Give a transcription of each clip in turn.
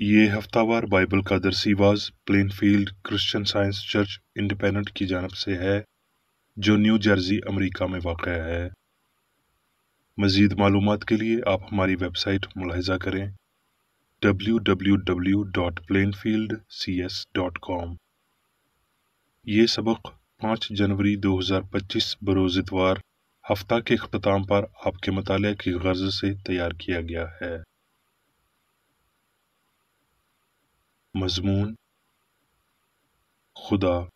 ये हफ्तावार बाइबल का दरसी वाज Plainfield Christian Science church independent की जानब से है, जो न्यू जर्सी अमेरिका में वाक़ है। मज़ीद मालूमात के लिए आप हमारी वेबसाइट मुलाहिज़ा करें www.plainfieldcs.com। ये सबक 5 जनवरी 2025 बरोज़ इतवार हफ्ता के इख्तिताम पर आपके मताले की गर्ज से तैयार किया गया है। मज़मून खुदा,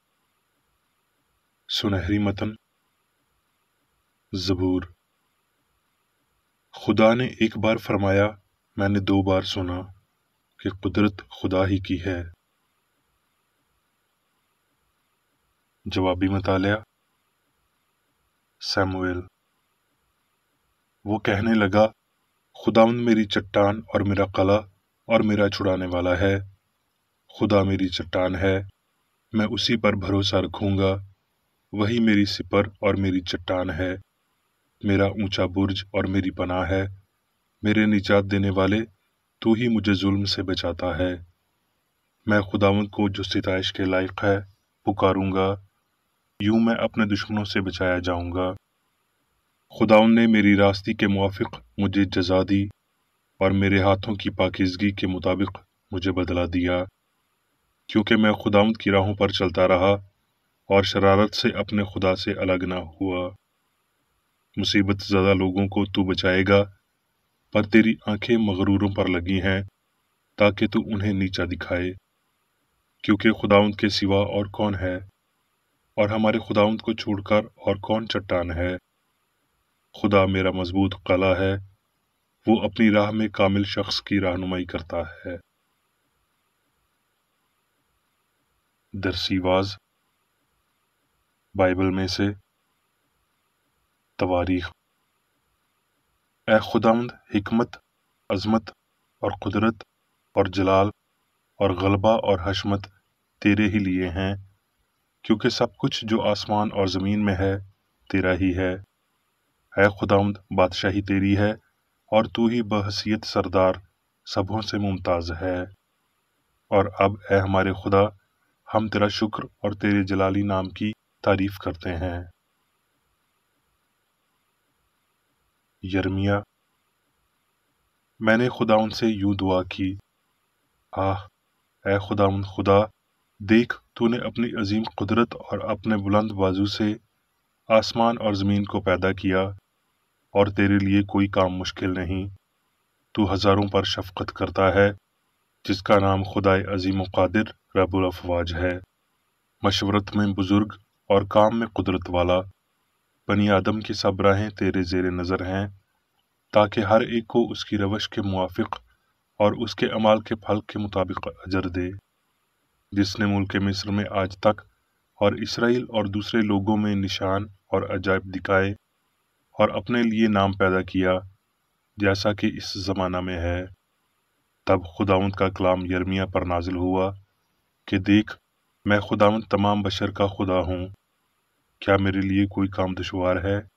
सुनहरी मतन, ज़बूर। खुदा ने एक बार फरमाया, मैंने 2 बार सुना कि कुदरत खुदा ही की है। जवाबी मतालिया सैमुएल। वो कहने लगा, खुदावंद मेरी चट्टान और मेरा कला और मेरा छुड़ाने वाला है। खुदा मेरी चट्टान है, मैं उसी पर भरोसा रखूंगा। वही मेरी सिपर और मेरी चट्टान है, मेरा ऊंचा बुर्ज और मेरी पनाह है। मेरे निजात देने वाले, तू ही मुझे जुल्म से बचाता है। मैं खुदावंद को जो सिताइश के लायक है पुकारूंगा, यूं मैं अपने दुश्मनों से बचाया जाऊंगा। खुदावंद ने मेरी रास्ती के मुआफिक मुझे जजा दी और मेरे हाथों की पाकीज़गी के मुताबिक मुझे बदला दिया, क्योंकि मैं खुदावंद की राहों पर चलता रहा और शरारत से अपने खुदा से अलग न हुआ। मुसीबत ज़्यादा लोगों को तू बचाएगा, पर तेरी आंखें मगरूरों पर लगी हैं ताकि तू उन्हें नीचा दिखाए, क्योंकि खुदावंद के सिवा और कौन है, और हमारे खुदावंद को छोड़कर और कौन चट्टान है। खुदा मेरा मजबूत कला है, वो अपनी राह में कामिल शख्स की रहनुमाई करता है। दरसीवाज बाइबल में से तवारीख। ए खुदावंद, हिकमत, अजमत और कुदरत और जलाल और गलबा और हशमत तेरे ही लिए हैं, क्योंकि सब कुछ जो आसमान और ज़मीन में है तेरा ही है। ए खुदावंद, बादशाही तेरी है और तू ही बहसीयत सरदार सबों से मुमताज़ है। और अब ए हमारे खुदा, हम तेरा शुक्र और तेरे जलाली नाम की तारीफ करते हैं। यर्मिया। मैंने खुदावंद से यूं दुआ की, आह ए खुदावंद खुदा, देख तूने अपनी अजीम कुदरत और अपने बुलंद बाजू से आसमान और ज़मीन को पैदा किया, और तेरे लिए कोई काम मुश्किल नहीं। तू हज़ारों पर शफ़क़त करता है, जिसका नाम खुदाए अजीम क़ादिर रब्बुल अफ़वाज है। मशवरत में बुजुर्ग और काम में कुदरत वाला। बनी आदम की सब राहें तेरे ज़ेरे नज़र हैं, ताकि हर एक को उसकी रवश के मुआफिक और उसके अमाल के फल के मुताबिक अजर दे। जिसने मुल्क मिस्र में आज तक और इसराइल और दूसरे लोगों में निशान और अजायब दिखाए और अपने लिए नाम पैदा किया, जैसा कि इस ज़माना में है। तब खुदावंद का कलाम यर्मिया पर नाजिल हुआ कि देख, मैं खुदावंद तमाम बशर का खुदा हूँ, क्या मेरे लिए कोई काम दुश्वार है।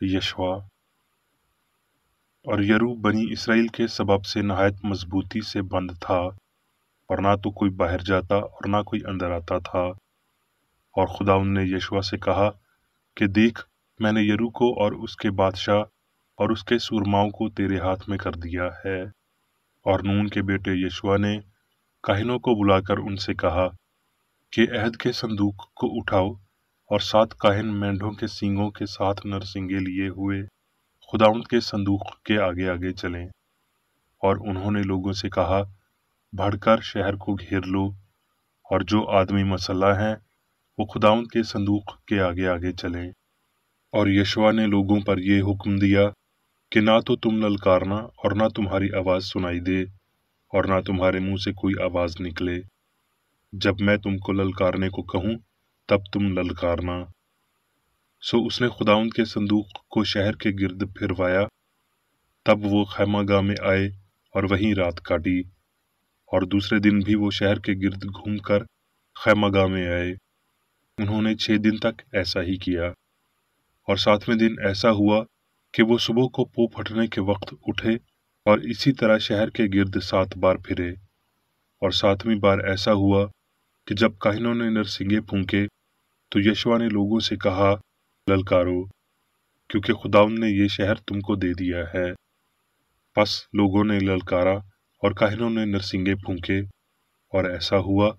यशवा। और यरू बनी इसराइल के सबब से नहायत मजबूती से बंद था, और ना तो कोई बाहर जाता और ना कोई अंदर आता था। और खुदावंद ने यशवा से कहा कि देख, मैंने यरू को और उसके बादशाह और उसके सूरमाओं को तेरे हाथ में कर दिया है। और नून के बेटे यशवा ने काहिनों को बुलाकर उनसे कहा कि अहद के संदूक को उठाओ, और 7 काहिन मेंढों के सींगों के 7 नरसिंगे लिए हुए खुदावंद के संदूक के आगे आगे चलें। और उन्होंने लोगों से कहा, बढ़कर शहर को घेर लो, और जो आदमी मसल्ला हैं वो खुदावंद के संदूक के आगे आगे चलें। और यशवा ने लोगों पर यह हुक्म दिया कि ना तो तुम ललकारना और ना तुम्हारी आवाज़ सुनाई दे, और ना तुम्हारे मुंह से कोई आवाज़ निकले। जब मैं तुमको ललकारने को कहूँ, तब तुम ललकारना। सो उसने खुदावंद के संदूक को शहर के गिर्द फिरवाया। तब वो खैमागाह में आए और वहीं रात काटी, और दूसरे दिन भी वो शहर के गिर्द घूमकर खैमागाह में आए। उन्होंने 6 दिन तक ऐसा ही किया। और 7वें दिन ऐसा हुआ कि वो सुबह को पो फटने के वक्त उठे और इसी तरह शहर के गिर्द 7 बार फिरे। और 7वीं बार ऐसा हुआ कि जब काहिनों ने नरसिंगे फूंके तो यशवा ने लोगों से कहा, ललकारो, क्योंकि खुदावंद ने ये शहर तुमको दे दिया है। बस लोगों ने ललकारा और काहिनों ने नरसिंगे फूंके। और ऐसा हुआ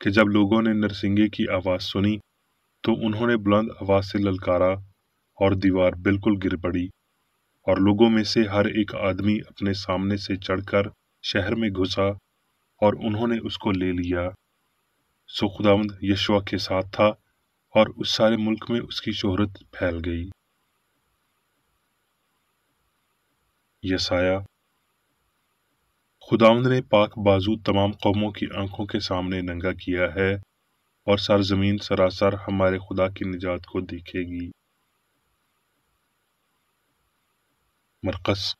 कि जब लोगों ने नरसिंगे की आवाज़ सुनी तो उन्होंने बुलंद आवाज़ से ललकारा और दीवार बिल्कुल गिर पड़ी और लोगों में से हर एक आदमी अपने सामने से चढ़कर शहर में घुसा और उन्होंने उसको ले लिया। सो खुदावंद यशवा के साथ था और उस सारे मुल्क में उसकी शोहरत फैल गई। यसाया। खुदावंद ने पाक बाजू तमाम कौमों की आंखों के सामने नंगा किया है और सरजमीन सरासर हमारे खुदा की निजात को देखेगी। मरकस।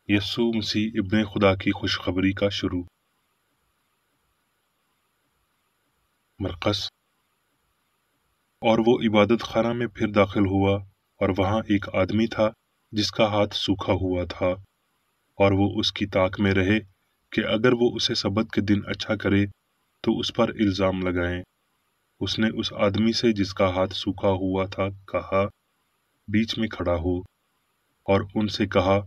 यस्सु मसीह इब्ने खुदा की खुशखबरी का शुरू। मरकस। और वो इबादत खाना में फिर दाखिल हुआ और वहां एक आदमी था जिसका हाथ सूखा हुआ था और वो उसकी ताक में रहे कि अगर वो उसे सबत के दिन अच्छा करे तो उस पर इल्जाम लगाएं। उसने उस आदमी से जिसका हाथ सूखा हुआ था कहा, बीच में खड़ा हो, और उनसे कहा,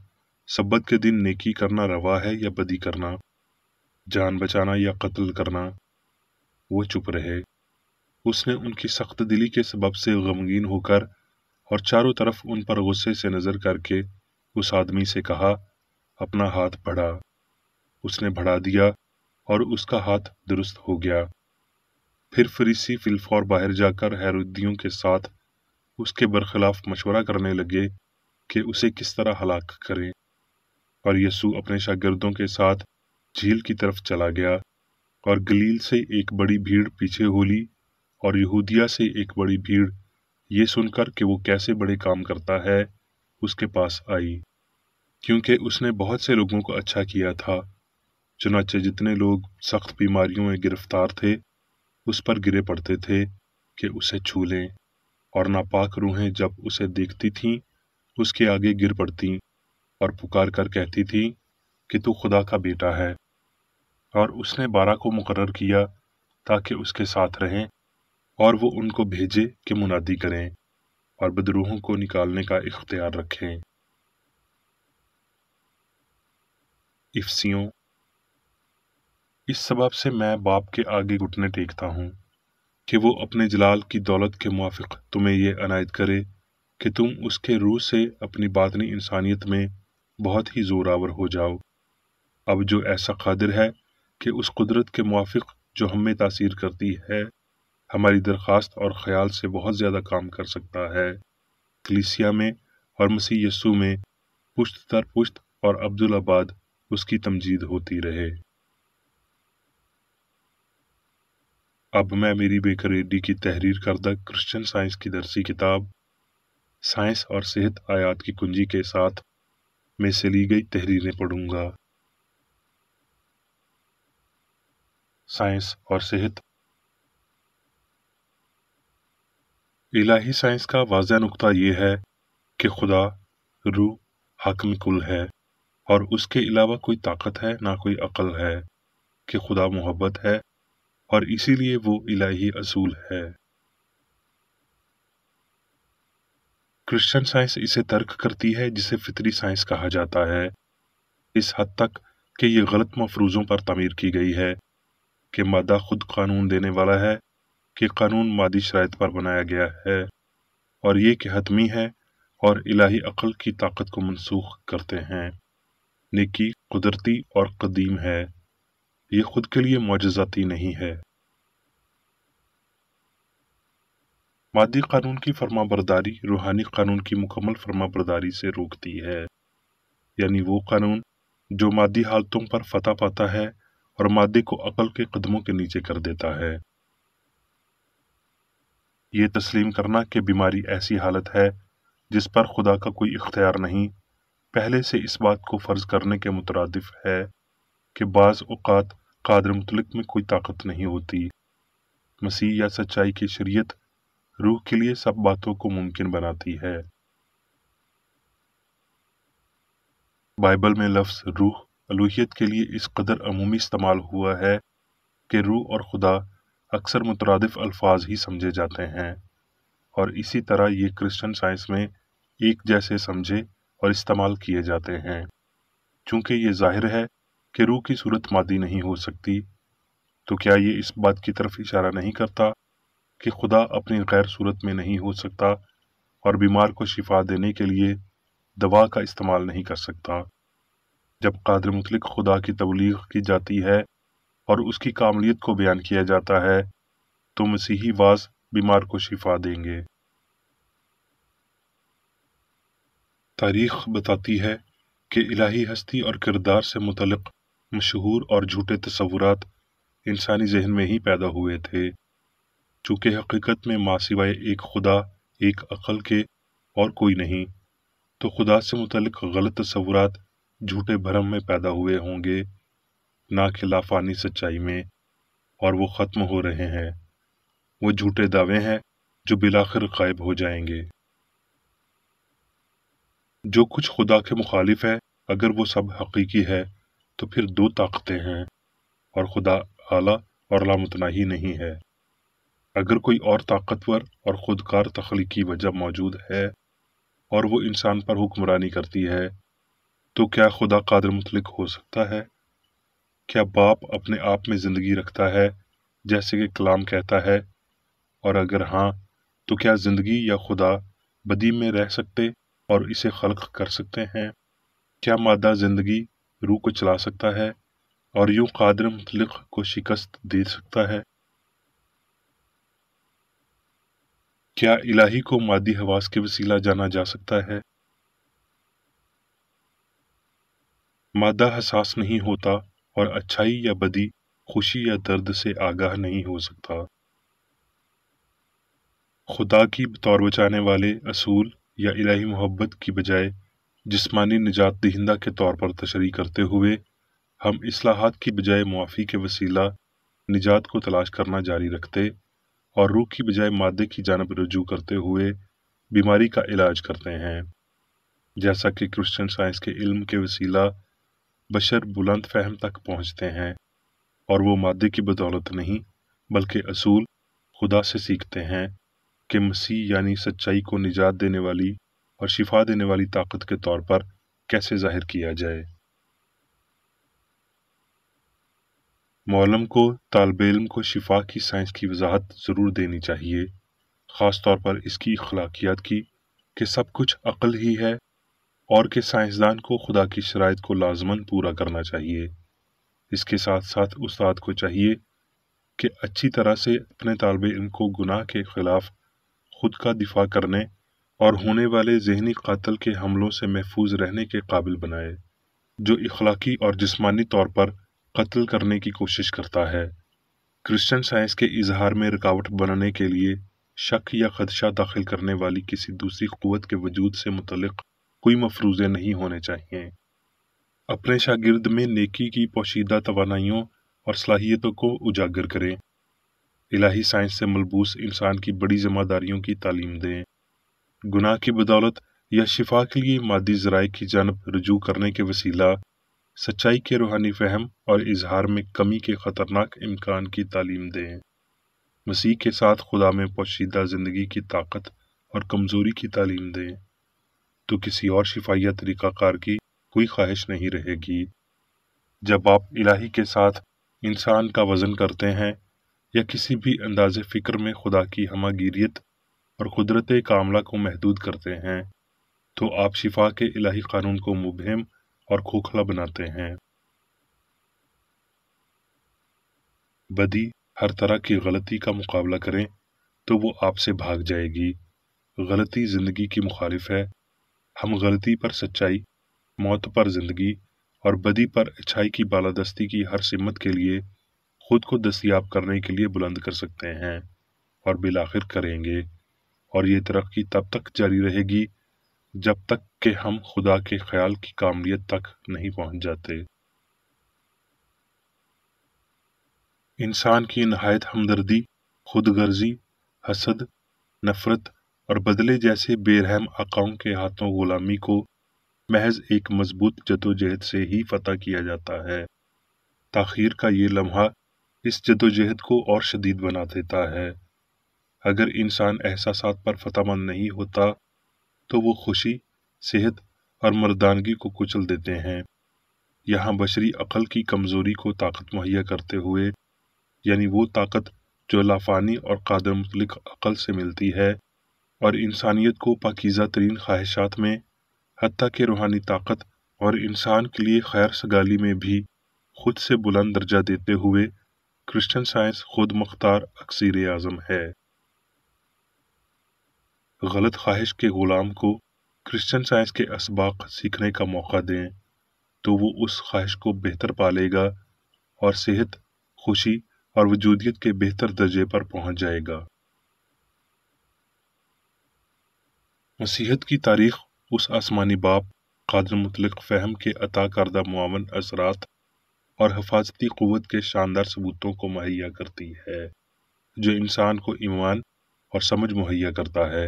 सबत के दिन नेकी करना रवा है या बदी करना, जान बचाना या कत्ल करना। वो चुप रहे। उसने उनकी सख्त दिली के सबब से गमगीन होकर और चारों तरफ उन पर गुस्से से नजर करके उस आदमी से कहा, अपना हाथ बढ़ा। उसने बढ़ा दिया और उसका हाथ दुरुस्त हो गया। फिर फरीसी फिलफौर बाहर जाकर हेरोदियों के साथ उसके बरखिलाफ मशवरा करने लगे कि उसे किस तरह हलाक करें। और यीशु अपने शागिर्दों के साथ झील की तरफ चला गया और गलील से एक बड़ी भीड़ पीछे हो ली और यहूदिया से एक बड़ी भीड़ ये सुनकर कि वो कैसे बड़े काम करता है उसके पास आई, क्योंकि उसने बहुत से लोगों को अच्छा किया था। चुनाचे जितने लोग सख्त बीमारियों में गिरफ्तार थे उस पर गिरे पड़ते थे कि उसे छू लें, और नापाक रूहें जब उसे देखती थीं उसके आगे गिर पड़ती और पुकार कर कहती थी कि तू खुदा का बेटा है। और उसने 12 को मुकर्रर किया ताकि उसके साथ रहें और वो उनको भेजे कि मुनादी करें और बदरूहों को निकालने का इख्तियार रखें। इफ्सियों। इस सबब से मैं बाप के आगे घुटने टेकता हूँ कि वो अपने जलाल की दौलत के मुआफिक तुम्हें ये अनायत करे कि तुम उसके रूह से अपनी बातनी इंसानियत में बहुत ही जोरावर हो जाओ। अब जो ऐसा कादिर है कि उस कुदरत के मुआफिक जो हमें तासीर करती है हमारी दरख्वास्त और ख्याल से बहुत ज़्यादा काम कर सकता है, कलीसिया में और मसीह यस्सु में पुश्त दर पुश्त और अब्दुल्लाबाद उसकी तमजीद होती रहे। अब मैं मेरी बेकरेडी की तहरीर करदा क्रिश्चियन साइंस की दरसी किताब साइंस और सेहत आयात की कुंजी के साथ में से ली गई तहरीरें पढ़ूंगा। साइंस और सेहत। इलाही साइंस का वाज़ह नुक्ता ये है कि खुदा रूह हाकिम कुल है और उसके अलावा कोई ताकत है ना कोई अक्ल है, कि खुदा मोहब्बत है और इसीलिए वो इलाही असूल है। क्रिश्चियन साइंस इसे तर्क करती है जिसे फितरी साइंस कहा जाता है, इस हद तक कि ये गलत मफरूज़ों पर तामीर की गई है कि मादा खुद कानून देने वाला है, कि कानून मादी शराइत पर बनाया गया है और ये कि हतमी है और इलाही अक्ल की ताकत को मनसूख करते हैं। नेकी कुदरती और कदीम है, ये खुद के लिए मौजज़ाती नहीं है। मादी कानून की फर्माबरदारी रूहानी कानून की मुकम्मल फर्माबरदारी से रोकती है, यानी वो कानून जो मादी हालतों पर फतह पाता है और मादे को अकल के कदमों के नीचे कर देता है। ये तस्लीम करना कि बीमारी ऐसी हालत है जिस पर खुदा का कोई इख्तियार नहीं, पहले से इस बात को फर्ज करने के मुतरादिफ है कि बाज़ औक़ात कादिर मुतलक में कोई ताकत नहीं होती। मसीह या सच्चाई की शरीयत रूह के लिए सब बातों को मुमकिन बनाती है। بائبل میں لفظ روح الوہیت کے لیے اس قدر عمومی استعمال ہوا ہے کہ روح اور خدا اکثر مترادف الفاظ ہی سمجھے جاتے ہیں، اور اسی طرح یہ کرسچن سائنس میں ایک جیسے سمجھے اور استعمال کیے جاتے ہیں۔ چونکہ یہ ظاہر ہے کہ روح کی صورت مادی نہیں ہو سکتی، تو کیا یہ اس بات کی طرف اشارہ نہیں کرتا کہ خدا اپنی غیر صورت میں نہیں ہو سکتا اور بیمار کو شفا دینے کے لیے دوا کا استعمال نہیں کر سکتا؟ جب قادر مطلق خدا کی تبلیغ کی جاتی ہے اور اس کی کاملیت کو بیان کیا جاتا ہے تو مسیحی واعظ بیمار کو شفا دیں گے۔ تاریخ بتاتی ہے کہ الہی ہستی اور کردار سے متعلق مشہور اور جھوٹے تصورات انسانی ذہن میں ہی پیدا ہوئے تھے، چونکہ حقیقت میں ماں سوائے ایک خدا، ایک عقل کے اور کوئی نہیں، تو خدا سے متعلق غلط تصورات جھوٹے بھرم میں پیدا ہوئے ہوں گے، نہ کہ لافانی سچائی میں، اور وہ ختم ہو رہے ہیں۔ وہ جھوٹے دعوے ہیں جو بالآخر غائب ہو جائیں گے۔ جو کچھ خدا کے مخالف ہے، اگر وہ سب حقیقی ہے تو پھر دو طاقتیں ہیں، اور خدا اعلیٰ اور لامتناہی نہیں ہے۔ اگر کوئی اور طاقتور اور خودکار تخلیقی وجہ موجود ہے اور وہ انسان پر حکمرانی کرتی ہے، تو کیا خدا قادر مطلق ہو سکتا ہے؟ کیا باپ اپنے آپ میں زندگی رکھتا ہے جیسے کہ کلام کہتا ہے؟ اور اگر ہاں تو کیا زندگی یا خدا بدی میں رہ سکتے اور اسے خلق کر سکتے ہیں؟ کیا مادہ زندگی روح کو چلا سکتا ہے اور یوں قادر مطلق کو شکست دے سکتا ہے؟ کیا الہی کو مادی حواس کے وسیلہ جانا جا سکتا ہے؟ مادہ حساس نہیں ہوتا اور اچھائی یا بدی، خوشی یا درد سے آگاہ نہیں ہو سکتا۔ خدا کی بطور بچانے والے اصول یا الہی محبت کی بجائے جسمانی نجات دہندہ کے طور پر تشریح کرتے ہوئے ہم اصلاحات کی بجائے معافی کے وسیلہ نجات کو تلاش کرنا جاری رکھتے اور روح کی بجائے مادے کی جانب رجوع کرتے ہوئے بیماری کا علاج کرتے ہیں، جیسا کہ کرسچن سائنس کے علم کے وسیلہ بشر بلند فہم تک پہنچتے ہیں، اور وہ مادے کی بدولت نہیں بلکہ اصول خدا سے سیکھتے ہیں کہ مسیح یعنی سچائی کو نجات دینے والی اور شفا دینے والی طاقت کے طور پر کیسے ظاہر کیا جائے۔ معلم کو طالب علم کو شفا کی سائنس کی وضاحت ضرور دینی چاہیے، خاص طور پر اس کی اخلاقیات کی، کہ سب کچھ عقل ہی ہے، اور کہ سائنسدان کو خدا کی شرائط کو لازماً پورا کرنا چاہیے۔ اس کے ساتھ ساتھ استاد کو چاہیے کہ اچھی طرح سے اپنے طالب علم کو گناہ کے خلاف خود کا دفاع کرنے اور ہونے والے ذہنی قاتل کے حملوں سے محفوظ رہنے کے قابل بنائے، جو اخلاقی اور جسمانی طور پر قتل کرنے کی کوشش کرتا ہے۔ کرسچن سائنس کے اظہار میں رکاوٹ بننے کے لیے شک یا خدشہ داخل کرنے والی کسی دوسری قوت کے وجود سے متعلق کوئی مفروضے نہیں ہونے چاہیے۔ اپنے شاگرد میں نیکی کی پوشیدہ توانائیوں اور صلاحیتوں کو اجاگر کریں، الہی سائنس سے ملبوس انسان کی بڑی ذمہ داریوں کی تعلیم دیں، گناہ کی بدولت یا شفا کے لیے مادی ذرائع کی جانب رجوع کرنے کے وسیلہ سچائی کے روحانی فہم اور اظہار میں کمی کے خطرناک امکان کی تعلیم دیں، مسیح کے ساتھ خدا میں پوشیدہ زندگی کی طاقت اور کمزوری کی تعلیم دیں، تو کسی اور شفائیہ طریقہ کار کی کوئی خواہش نہیں رہے گی۔ جب آپ الہی کے ساتھ انسان کا وزن کرتے ہیں یا کسی بھی انداز فکر میں خدا کی ہمہ گیریت اور قدرت کاملہ کو محدود کرتے ہیں تو آپ شفا کے الہی قانون کو مبہم اور کھوکھلا بناتے ہیں۔ بدی ہر طرح کی غلطی کا مقابلہ کریں تو وہ آپ سے بھاگ جائے گی۔ غلطی زندگی کی مخالف ہے۔ ہم غلطی پر سچائی، موت پر زندگی اور بدی پر اچھائی کی بالادستی کی ہر سمت کے لیے خود کو دستیاب کرنے کے لیے بلند کر سکتے ہیں اور بالآخر کریں گے، اور یہ ترقی تب تک جاری رہے گی جب تک کہ ہم خدا کے خیال کی کاملیت تک نہیں پہنچ جاتے۔ انسان کی نہایت ہمدردی، خود غرضی، حسد، نفرت اور بدلے جیسے بے رحم آقاؤں کے ہاتھوں غلامی کو محض ایک مضبوط جدوجہد سے ہی فتح کیا جاتا ہے۔ تاخیر کا یہ لمحہ اس جدوجہد کو اور شدید بنا دیتا ہے۔ اگر انسان احساسات پر فتح مند نہیں ہوتا تو وہ خوشی، صحت اور مردانگی کو کچل دیتے ہیں۔ یہاں بشری عقل کی کمزوری کو طاقت مہیا کرتے ہوئے، یعنی وہ طاقت جو لافانی اور قادر مطلق عقل سے ملتی ہے اور انسانیت کو پاکیزہ ترین خواہشات میں، حتیٰ کہ روحانی طاقت اور انسان کے لیے خیر سگالی میں بھی خود سے بلند درجہ دیتے ہوئے، کرسچن سائنس خود مختار اکسیر اعظم ہے۔ غلط خواہش کے غلام کو کرسچن سائنس کے اسباق سیکھنے کا موقع دیں تو وہ اس خواہش کو بہتر پالے گا اور صحت، خوشی اور وجودیت کے بہتر درجے پر پہنچ جائے گا۔ مسیحیت کی تاریخ اس آسمانی باپ قادر مطلق فہم کے عطا کردہ معاون اثرات اور حفاظتی قوت کے شاندار ثبوتوں کو مہیا کرتی ہے، جو انسان کو ایمان اور سمجھ مہیا کرتا ہے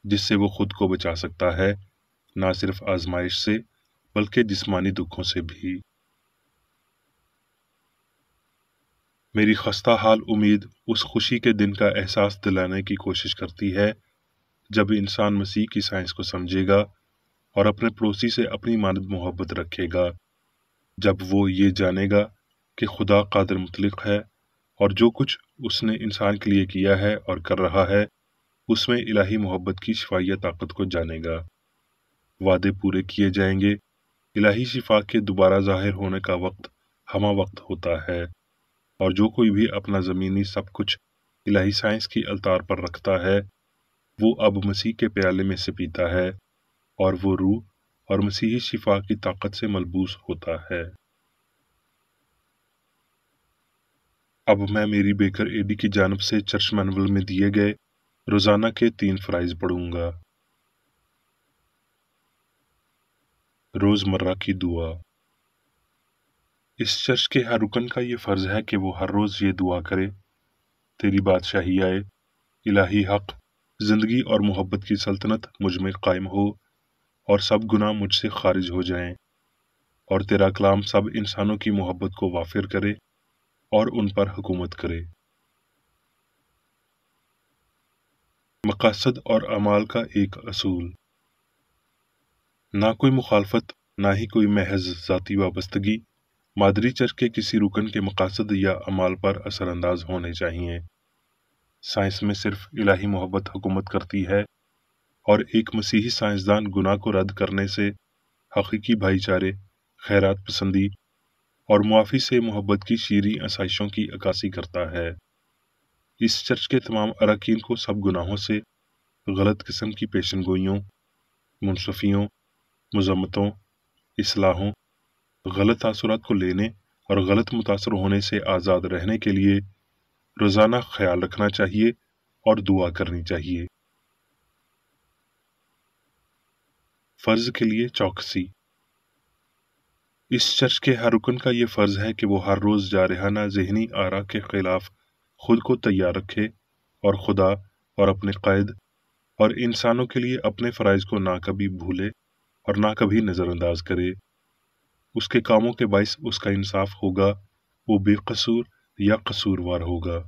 جس سے وہ خود کو بچا سکتا ہے، نہ صرف آزمائش سے بلکہ جسمانی دکھوں سے بھی۔ میری خستہ حال امید اس خوشی کے دن کا احساس دلانے کی کوشش کرتی ہے جب انسان مسیح کی سائنس کو سمجھے گا اور اپنے پڑوسی سے اپنی مانند محبت رکھے گا، جب وہ یہ جانے گا کہ خدا قادر مطلق ہے اور جو کچھ اس نے انسان کے لیے کیا ہے اور کر رہا ہے اس میں الہی محبت کی شفائیہ طاقت کو جانے گا۔ وعدے پورے کیے جائیں گے، الہی شفا کے دوبارہ ظاہر ہونے کا وقت ہمہ وقت ہوتا ہے، اور جو کوئی بھی اپنا زمینی سب کچھ الہی سائنس کی التار پر رکھتا ہے وہ اب مسیح کے پیالے میں سے پیتا ہے اور وہ روح اور مسیحی شفا کی طاقت سے ملبوس ہوتا ہے۔ اب میں میری بیکر ایڈی کی جانب سے چرچ مینول میں دیے گئے روزانہ کے 3 فرائض پڑھوں گا۔ روزمرہ کی دعا۔ اس چرچ کے ہر رکن کا یہ فرض ہے کہ وہ ہر روز یہ دعا کرے: تیری بادشاہی آئے، الہی حق، زندگی اور محبت کی سلطنت مجھ میں قائم ہو اور سب گناہ مجھ سے خارج ہو جائیں، اور تیرا کلام سب انسانوں کی محبت کو وافر کرے اور ان پر حکومت کرے۔ مقاصد اور اعمال کا ایک اصول۔ نہ کوئی مخالفت، نہ ہی کوئی محض ذاتی وابستگی مادری چرچ کے کسی رکن کے مقاصد یا اعمال پر اثر انداز ہونے چاہیے۔ سائنس میں صرف الہی محبت حکومت کرتی ہے، اور ایک مسیحی سائنسدان گناہ کو رد کرنے سے حقیقی بھائی چارے، خیرات پسندی اور معافی سے محبت کی شیریں آسائشوں کی عکاسی کرتا ہے۔ اس چرچ کے تمام اراکین کو سب گناہوں سے، غلط قسم کی پیشن گوئیوں، منصفیوں، مذمتوں، اصلاحوں، غلط تاثرات کو لینے اور غلط متاثر ہونے سے آزاد رہنے کے لیے روزانہ خیال رکھنا چاہیے اور دعا کرنی چاہیے۔ فرض کے لیے چوکسی۔ اس چرچ کے ہر رکن کا یہ فرض ہے کہ وہ ہر روز جارحانہ ذہنی آرا کے خلاف خود کو تیار رکھے اور خدا اور اپنے قائد اور انسانوں کے لیے اپنے فرائض کو نہ کبھی بھولے اور نہ کبھی نظر انداز کرے۔ اس کے کاموں کے باعث اس کا انصاف ہوگا، وہ بے قصور یا قصوروار ہوگا۔